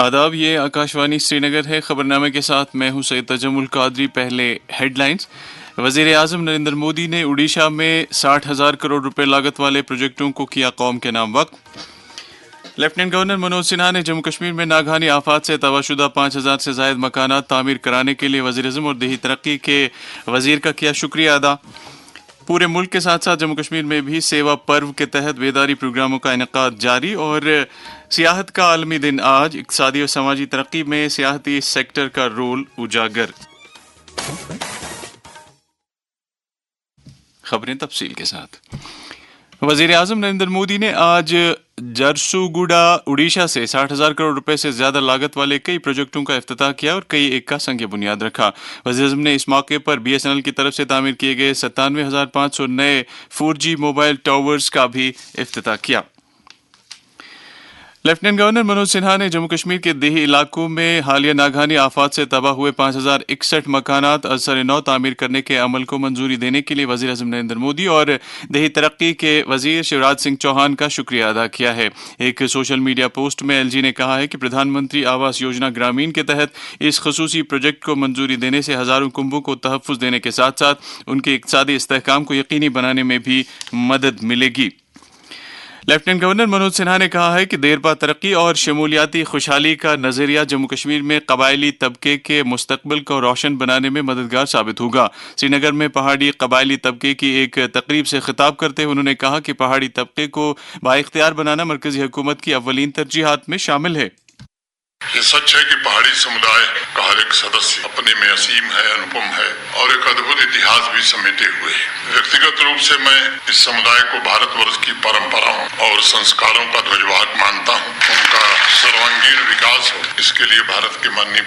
آداب، یہ آکاشوانی سری نگر ہے۔ خبرنامے کے ساتھ میں ہوں سید تجمل قادری۔ پہلے ہیڈ لائنز۔ وزیر اعظم نریندر مودی نے اڈیشہ میں 60,000 کروڑ روپے لاگت والے پروجیکٹوں کو کیا قوم کے نام وقف۔ لیفٹیننٹ گورنر منوج سنہا نے جموں کشمیر میں ناگہانی آفات سے تباہ شدہ 5,000 سے زائد مکانات تعمیر کرانے کے لیے وزیر اعظم اور دیہی ترقی کے وزیر کا کیا شکریہ ادا۔ پورے ملک کے ساتھ ساتھ جموں کشمیر میں بھی سیوا پرو کے تحت بیداری پروگراموں کا انعقاد جاری۔ اور سیاحت کا عالمی دن آج، اقتصادی اور سماجی ترقی میں سیاحتی سیکٹر کا رول اجاگر۔ خبریں تفصیل کے ساتھ۔ وزیر اعظم نریندر مودی نے آج جرسوگوڈا اڈیشہ سے 60,000 کروڑ روپے سے زیادہ لاگت والے کئی پروجیکٹوں کا افتتاح کیا اور کئی ایک کا سنگ بنیاد رکھا۔ وزیر اعظم نے اس موقع پر BSNL کی طرف سے تعمیر کیے گئے 97,500 نئے 4G موبائل ٹاورز کا بھی افتتاح کیا۔ لیفٹیننٹ گورنر منوج سنہا نے جموں کشمیر کے دیہی علاقوں میں حالیہ ناگہانی آفات سے تباہ ہوئے 5,061 مکانات از سر نو تعمیر کرنے کے عمل کو منظوری دینے کے لیے وزیر اعظم نریندر مودی اور دیہی ترقی کے وزیر شیوراج سنگھ چوہان کا شکریہ ادا کیا ہے۔ ایک سوشل میڈیا پوسٹ میں LG نے کہا ہے کہ پردھان منتری آواس یوجنا گرامین کے تحت اس خصوصی پروجیکٹ کو منظوری دینے سے ہزاروں کنبوں کو تحفظ دینے کے ساتھ ساتھ ان کے اقتصادی استحکام کو یقینی بنانے میں بھی مدد ملے گی۔ لیفٹیننٹ گورنر منوج سنہا نے کہا ہے کہ دیرپا ترقی اور شمولیاتی خوشحالی کا نظریہ جموں کشمیر میں قبائلی طبقے کے مستقبل کو روشن بنانے میں مددگار ثابت ہوگا۔ سری نگر میں پہاڑی قبائلی طبقے کی ایک تقریب سے خطاب کرتے ہوئے انہوں نے کہا کہ پہاڑی طبقے کو بااختیار بنانا مرکزی حکومت کی اولین ترجیحات میں شامل ہے۔ یہ سچ ہے کہ پہاڑی سمدائے کا ہر ایک سدسیہ اپنے میں عظیم ہے، انوپم ہے اور ایک ادبھت اتہاس بھی سمیٹے ہوئے ہے۔ ویکتیگت روپ سے میں اس سمدائے کو بھارت ورش کی پرمپراؤں اور سنسکاروں کا دھوجواہک مانتا ہوں۔ ان کا سروانگین وکاس ہو، اس کے لیے بھارت کے ماننی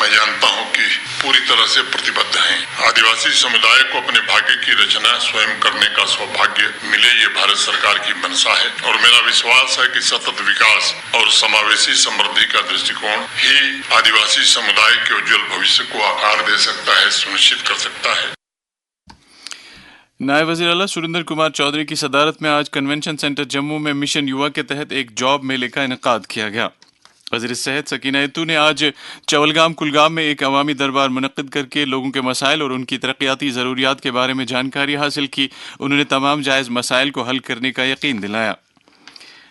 میں جانتا ہوں کہ پوری طرح سے پرتیبدھ ہیں۔ آدیواسی سمدائے کو اپنے بھاگیہ کی رچنا سوئم کرنے کا سوبھاگیہ ملے، یہ بھارت سرکار کی منشا ہے اور میرا وشواس ہے کہ ستت وکاس اور سماویشی سمردھی کا درشٹیکون ہی آدیواسی سمدائے کے اجول بھوشیہ کو آکار دے سکتا ہے، سنشچت کر سکتا ہے۔ نائب وزیر اعلیٰ سریندر کمار چودھری کی صدارت میں آج کنونشن سینٹر جموں میں مشن یوا کے تحت ایک جاب میلے کا انعقاد کیا گیا۔ وزیر صحت سکینہ یتو نے آج چولگام کلگام میں ایک عوامی دربار منعقد کر کے لوگوں کے مسائل اور ان کی ترقیاتی ضروریات کے بارے میں جانکاری حاصل کی۔ انہوں نے تمام جائز مسائل کو حل کرنے کا یقین دلایا۔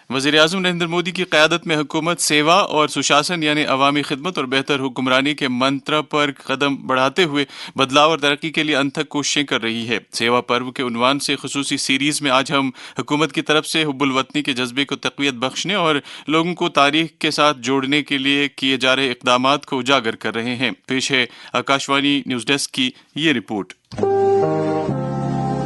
وزیر اعظم نریندر مودی کی قیادت میں حکومت سیوا اور سشاسن یعنی عوامی خدمت اور بہتر حکمرانی کے منتر پر قدم بڑھاتے ہوئے بدلاؤ اور ترقی کے لیے انتھک کوششیں کر رہی ہے۔ سیوا پرو کے عنوان سے خصوصی سیریز میں آج ہم حکومت کی طرف سے حب الوطنی کے جذبے کو تقویت بخشنے اور لوگوں کو تاریخ کے ساتھ جوڑنے کے لیے کیے جا رہے اقدامات کو اجاگر کر رہے ہیں۔ پیش ہے آکاشوانی نیوز ڈیسک کی یہ رپورٹ۔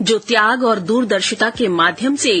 جو تیاگ اور دوردرشتا کے مادھیم سے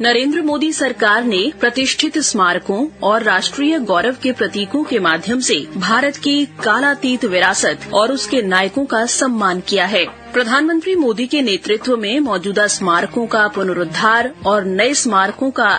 نریندر مودی سرکار نے پرتشٹھت اسمارکوں اور راشٹریہ گورو کے پرتیکوں کے مادھیم سے بھارت کی کالاتیت وراثت اور اس کے نائکوں کا سمان کیا ہے۔ پردھان منتری مودی کے نیترتو میں موجودہ اسمارکوں کا پنرودھار اور نئے اسمارکوں کا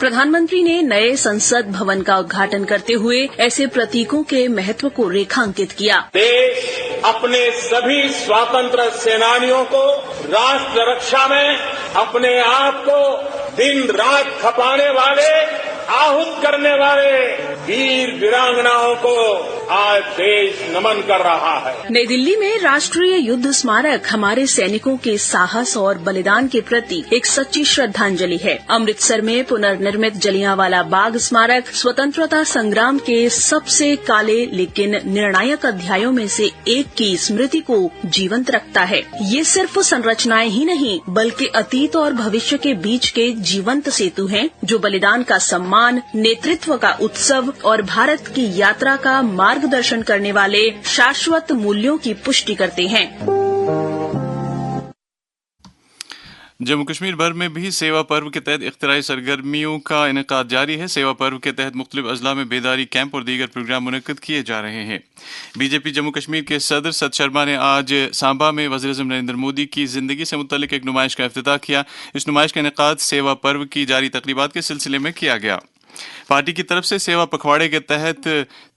پردھان منتری نے نئے سنسد بھون کا ادگھاٹن کرتے ہوئے ایسے پرتیکوں کے مہتو کو ریکھانکت کیا۔ دیش اپنے سبھی سواتنتر سینانیوں کو راشٹر رکشا میں اپنے آپ کو دن رات کھپانے والے، آہت کرنے والے ویر ویرانگناؤں کو آج دیش نمن کر رہا ہے۔ نئی دلی میں راشٹریہ یدھ اسمارک ہمارے سینکوں کے ساہس اور بلیدان کے پرتی ایک سچی شردھانجلی ہے۔ امرتسر میں پنرنرمت جلیانوالا باغ اسمارک سوتنترتا سنگرام کے سب سے کالے لیکن نرنایک ادھیایوں میں سے ایک کی اسمرتی کو جیونت رکھتا ہے۔ یہ صرف سنرچنائیں ہی نہیں بلکہ اتیت اور بھوشیہ کے بیچ کے جیونت سیتو ہیں، جو بلیدان کا سمان، نیترتو کا اتسو اور بھارت کی یاترا کا مارگ درشن کرنے والے شاشوت مولیوں کی پشٹی کرتے ہیں۔ جموں کشمیر بھر میں بھی سیوا پرو کے تحت اختراعی سرگرمیوں کا انعقاد جاری ہے۔ سیوا پرو کے تحت مختلف اضلاع میں بیداری کیمپ اور دیگر پروگرام منعقد کیے جا رہے ہیں۔ BJP جموں کشمیر کے صدر ست شرما نے آج سانبا میں وزیر اعظم نریندر مودی کی زندگی سے متعلق ایک نمائش کا افتتاح کیا۔ اس نمائش کا انعقاد سیوا پرو کی جاری تقریبات کے سلسلے میں کیا گیا۔ پارٹی کی طرف سے سیوا پکھواڑے کے تحت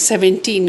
17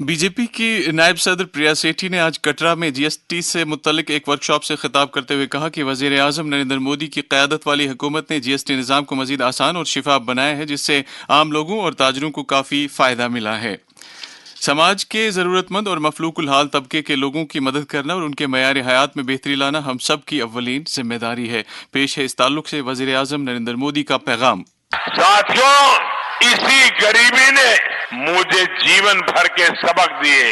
بی جے پی کی نائب صدر پریا سیٹھی نے آج کٹرا میں جی ایس ٹی سے متعلق ایک ورکشاپ سے خطاب کرتے ہوئے کہا کہ وزیر اعظم نریندر مودی کی قیادت والی حکومت نے جی ایس ٹی نظام کو مزید آسان اور شفاف بنایا ہے، جس سے عام لوگوں اور تاجروں کو کافی فائدہ ملا ہے۔ سماج کے ضرورت مند اور مفلوق الحال طبقے کے لوگوں کی مدد کرنا اور ان کے معیار حیات میں بہتری لانا ہم سب کی اولین ذمہ داری ہے۔ پیش ہے اس تعلق سے وزیر اعظم نریندر مودی کا پیغام۔ ساتھیوں، اسی غریبی نے مجھے جیون بھر کے سبق دیے،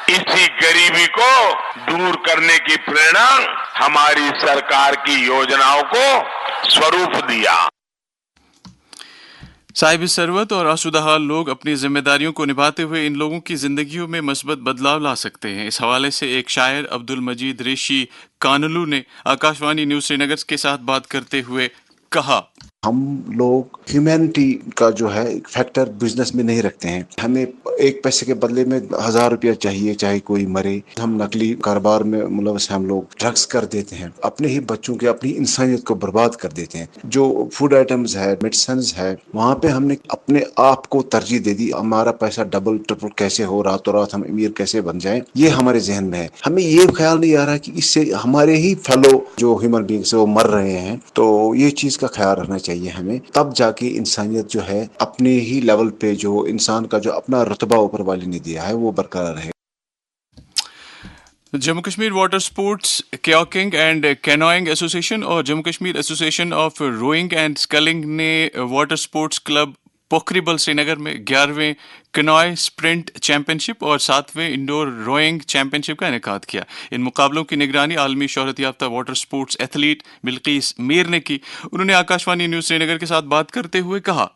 اسی غریبی کو دور کرنے کی پریرنا ہماری سرکار کی یوجناؤں کو سوروپ دیا۔ صاحب ثروت اور آسودہ حال لوگ اپنی ذمہ داریوں کو نبھاتے ہوئے ان لوگوں کی زندگیوں میں مثبت بدلاؤ لا سکتے ہیں۔ اس حوالے سے ایک شاعر عبد المجید ریشی کانلو نے آکاشوانی نیوز سری نگر کے ساتھ بات کرتے ہوئے کہا، ہم لوگ ہیومینٹی کا جو ہے فیکٹر بزنس میں نہیں رکھتے ہیں۔ ہمیں ایک پیسے کے بدلے میں 1000 روپیہ چاہیے، چاہے کوئی مرے۔ ہم نقلی کاروبار میں ملوث ہم لوگ ڈرگس کر دیتے ہیں، اپنے ہی بچوں کے اپنی انسانیت کو برباد کر دیتے ہیں۔ جو فوڈ آئٹمز ہے، میڈیسنز ہے، وہاں پہ ہم نے اپنے آپ کو ترجیح دے دی۔ ہمارا پیسہ ڈبل ٹرپل کیسے ہو، راتوں رات ہم امیر کیسے بن جائیں، یہ ہمارے ذہن میں ہے۔ ہمیں یہ خیال نہیں آ رہا کہ اس سے ہمارے ہی فیلو جو ہیومن بینگس وہ مر رہے ہیں، تو یہ چیز کا خیال رکھنا چاہیے ہمیں، تب جا کے انسانیت جو ہے اپنے ہی لیول پہ، جو انسان کا جو اپنا رتبہ اوپر والے نے دیا ہے، وہ برقرار رہے۔ Jammu Kashmir water sports kayaking and canoeing association اور Jammu Kashmir association of rowing and sculling نے water sports club Pokhribal Srinagar میں 11ویں کنوائے اسپرنٹ چیمپئن شپ اور 7ویں انڈور روئنگ چیمپئن شپ کا انعقاد کیا۔ ان مقابلوں کی نگرانی عالمی شہرت یافتہ واٹر سپورٹس ایتھلیٹ بلقیس میر نے کی۔ انہوں نے آکاشوانی نیوز سری نگر کے ساتھ بات کرتے ہوئے کہا،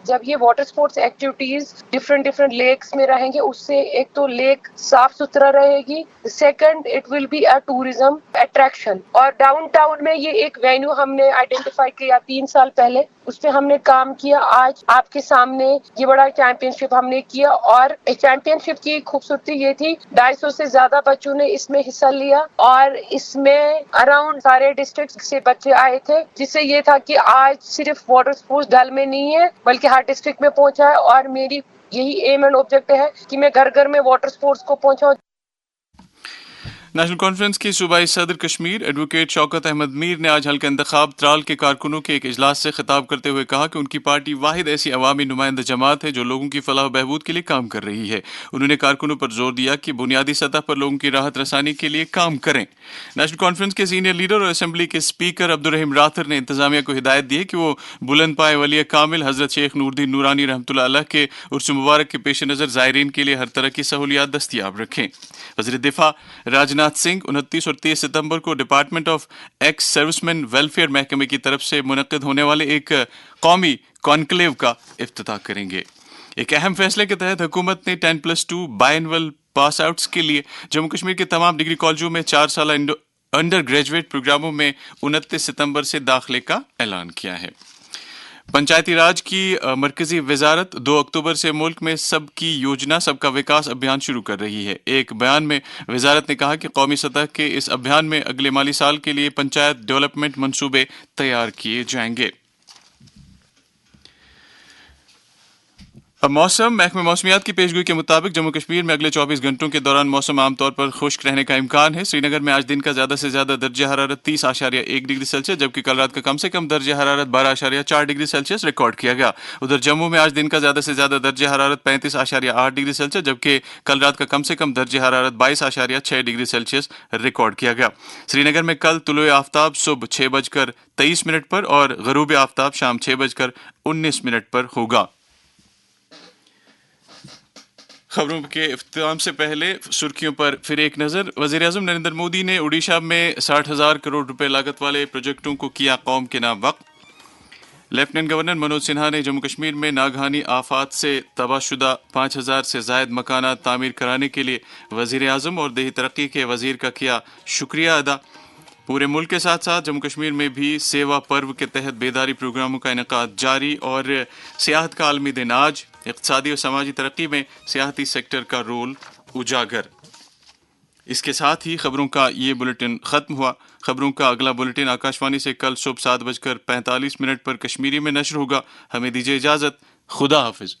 جب یہ water sports activities different lakes میں رہیں گے، اس سے ایک تو لیک صاف ستھرا رہے گی، second it will be a tourism attraction. اور ڈاؤن ٹاؤن میں یہ ایک وینیو ہم نے آئیڈینٹیفائی کیا 3 سال پہلے، اس پہ ہم نے کام کیا۔ آج آپ کے سامنے یہ بڑا چیمپئن شپ ہم نے کیا، اور چیمپئن شپ کی خوبصورتی یہ تھی 250 سے زیادہ بچوں نے اس میں حصہ لیا، اور اس میں اراؤنڈ سارے ڈسٹرکٹ سے بچے آئے تھے، جس سے یہ تھا کہ آج صرف واٹر سپورٹس ڈل میں نہیں ہے بلکہ ہر ڈسٹرکٹ میں پہنچا ہے، اور میری یہی ایم اینڈ آبجیکٹ ہے کہ میں گھر گھر میں واٹر سپورٹس کو پہنچاؤں۔ نیشنل کانفرنس کے صوبائی صدر کشمیر ایڈوکیٹ شوکت احمد میر نے آج حلقہ انتخاب ترال کے کارکنوں کے ایک اجلاس سے خطاب کرتے ہوئے کہا کہ ان کی پارٹی واحد ایسی عوامی نمائندہ جماعت ہے جو لوگوں کی فلاح و بہبود کے لیے کام کر رہی ہے۔ انہوں نے کارکنوں پر زور دیا کہ بنیادی سطح پر لوگوں کی راحت رسانی کے لیے کام کریں۔ نیشنل کانفرنس کے سینئر لیڈر اور اسمبلی کے اسپیکر عبدالرحیم راتھر نے انتظامیہ کو ہدایت دی ہے کہ وہ بلند پائے ولی کامل حضرت شیخ نوردین نورانی رحمۃ اللہ علیہ کے عرس مبارک کے پیش نظر زائرین کے لیے ہر طرح کی سہولیات دستیاب رکھیں۔ وزیر دفاع راجناتھ سنگھ 29 اور 30 ستمبر کو department of ex service men welfare محکمے کی طرف سے منعقد ہونے والے ایک قومی کانکلیو کا افتتاح کریں گے۔ ایک اہم فیصلے کے تحت حکومت نے 10+2 بائی اینول پاس آؤٹس کے لیے جموں کشمیر کے تمام ڈگری کالجوں میں 4 سالہ انڈر گریجویٹ پروگراموں میں 29 ستمبر سے داخلے کا اعلان کیا ہے۔ پنچایتی راج کی مرکزی وزارت 2 اکتوبر سے ملک میں سب کی یوجنا سب کا وکاس ابھیان شروع کر رہی ہے۔ ایک بیان میں وزارت نے کہا کہ قومی سطح کے اس ابھیان میں اگلے مالی سال کے لیے پنچایت ڈیولپمنٹ منصوبے تیار کیے جائیں گے۔ اب موسم، محکمہ موسمیات کی پیشگوئی کے مطابق جموں کشمیر میں اگلے 24 گھنٹوں کے دوران موسم عام طور پر خشک رہنے کا امکان ہے۔ سری نگر میں آج دن کا زیادہ سے زیادہ درجہ حرارت 30.1 ڈگری سیلسیس جبکہ کل رات کا کم سے کم درجہ حرارت 12.4 ڈگری سیلسیس ریکارڈ کیا گیا۔ ادھر جموں میں آج دن کا زیادہ سے زیادہ درجہ حرارت 35.8 ڈگری سیلسیس جبکہ کل رات کا کم سے کم درجہ حرارت 22.6 ڈگری سیلسیس ریکارڈ کیا گیا۔ سری نگر میں کل طلوع آفتاب صبح 6:23 پر اور غروب آفتاب شام 6:19 پر ہوگا۔ خبروں کے اختتام سے پہلے سرخیوں پر پھر ایک نظر۔ وزیر اعظم نریندر مودی نے اڈیشہ میں 60,000 کروڑ روپے لاگت والے پروجیکٹوں کو کیا قوم کے نام وقف۔ لیفٹیننٹ گورنر منوج سنہا نے جموں کشمیر میں ناگہانی آفات سے تباہ شدہ 5,000 سے زائد مکانات تعمیر کرانے کے لیے وزیر اعظم اور دیہی ترقی کے وزیر کا کیا شکریہ ادا۔ پورے ملک کے ساتھ ساتھ جموں کشمیر میں بھی سیوا پرو کے تحت بیداری پروگراموں کا انعقاد جاری اور سیاحت کا عالمی دن آج۔ اقتصادی اور سماجی ترقی میں سیاحتی سیکٹر کا رول اجاگر۔ اس کے ساتھ ہی خبروں کا یہ بلیٹن ختم ہوا۔ خبروں کا اگلا بلیٹن آکاشوانی سے کل صبح 7:45 پر کشمیری میں نشر ہوگا۔ ہمیں دیجیے اجازت۔ خدا حافظ۔